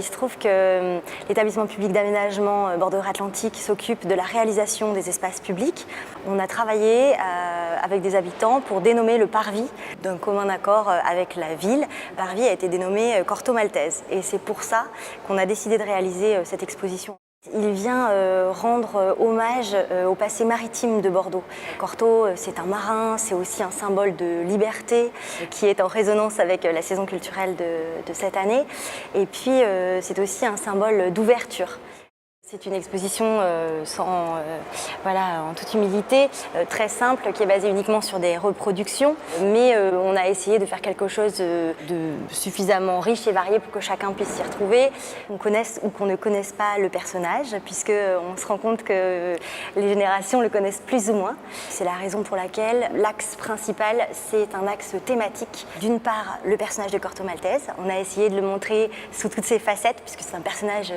il se trouve que l'établissement public d'aménagement Bordeaux-Atlantique s'occupe de la réalisation des espaces publics. On a travaillé avec des habitants pour dénommer le parvis d'un commun accord avec la ville. Le parvis a été dénommé Corto Maltese et c'est pour ça qu'on a décidé de réaliser cette exposition. Il vient rendre hommage au passé maritime de Bordeaux. Corto, c'est un marin, c'est aussi un symbole de liberté qui est en résonance avec la saison culturelle de cette année. Et puis, c'est aussi un symbole d'ouverture. C'est une exposition en toute humilité, très simple, qui est basée uniquement sur des reproductions. Mais on a essayé de faire quelque chose de suffisamment riche et varié pour que chacun puisse s'y retrouver, qu'on connaisse ou qu'on ne connaisse pas le personnage, puisqu'on se rend compte que les générations le connaissent plus ou moins. C'est la raison pour laquelle l'axe principal, c'est un axe thématique. D'une part, le personnage de Corto Maltese. On a essayé de le montrer sous toutes ses facettes, puisque c'est un personnage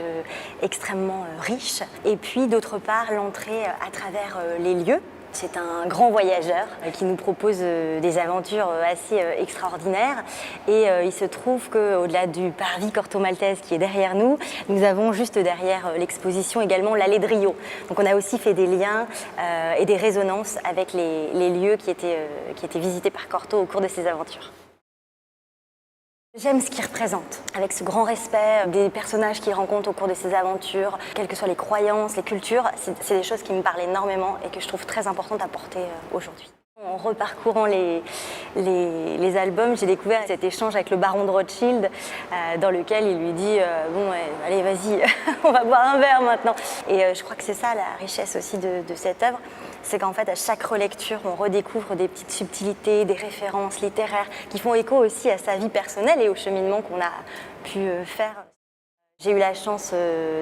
extrêmement riche. Et puis d'autre part, l'entrée à travers les lieux. C'est un grand voyageur qui nous propose des aventures assez extraordinaires. Et il se trouve qu'au-delà du parvis Corto Maltese qui est derrière nous, nous avons juste derrière l'exposition également l'allée de Rio. Donc on a aussi fait des liens et des résonances avec les lieux qui étaient visités par Corto au cours de ses aventures. J'aime ce qu'il représente, avec ce grand respect des personnages qu'il rencontre au cours de ses aventures, quelles que soient les croyances, les cultures, c'est des choses qui me parlent énormément et que je trouve très importantes à porter aujourd'hui. En reparcourant les albums, j'ai découvert cet échange avec le baron de Rothschild dans lequel il lui dit bon, allez, vas-y, on va boire un verre maintenant. Et je crois que c'est ça la richesse aussi de cette œuvre, c'est qu'en fait à chaque relecture, on redécouvre des petites subtilités, des références littéraires qui font écho aussi à sa vie personnelle et au cheminement qu'on a pu faire. J'ai eu la chance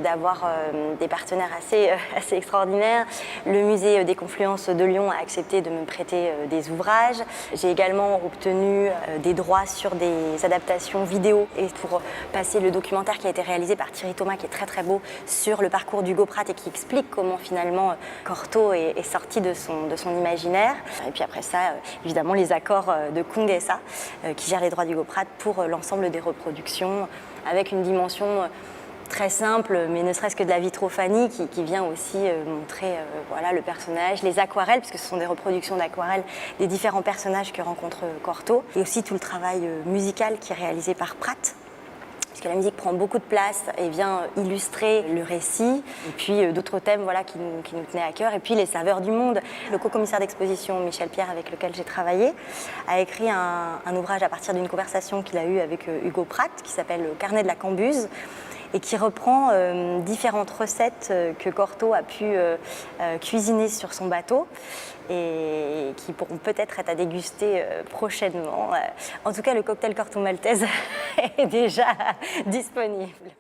d'avoir des partenaires assez extraordinaires. Le musée des Confluences de Lyon a accepté de me prêter des ouvrages. J'ai également obtenu des droits sur des adaptations vidéo et pour passer le documentaire qui a été réalisé par Thierry Thomas, qui est très très beau, sur le parcours d'Hugo Pratt et qui explique comment finalement Corto est sorti de son imaginaire. Et puis après ça, évidemment, les accords de Kung SA qui gèrent les droits d'Hugo Pratt pour l'ensemble des reproductions, avec une dimension très simple, mais ne serait-ce que de la vitrophanie qui vient aussi montrer le personnage, les aquarelles, puisque ce sont des reproductions d'aquarelles des différents personnages que rencontre Corto, et aussi tout le travail musical qui est réalisé par Pratt, puisque la musique prend beaucoup de place et vient illustrer le récit, et puis d'autres thèmes qui nous tenaient à cœur, et puis les saveurs du monde. Le co-commissaire d'exposition, Michel Pierre, avec lequel j'ai travaillé, a écrit un ouvrage à partir d'une conversation qu'il a eue avec Hugo Pratt, qui s'appelle « Le carnet de la cambuse », et qui reprend différentes recettes que Corto a pu cuisiner sur son bateau et qui pourront peut-être être à déguster prochainement. En tout cas, le cocktail Corto Maltese est déjà disponible.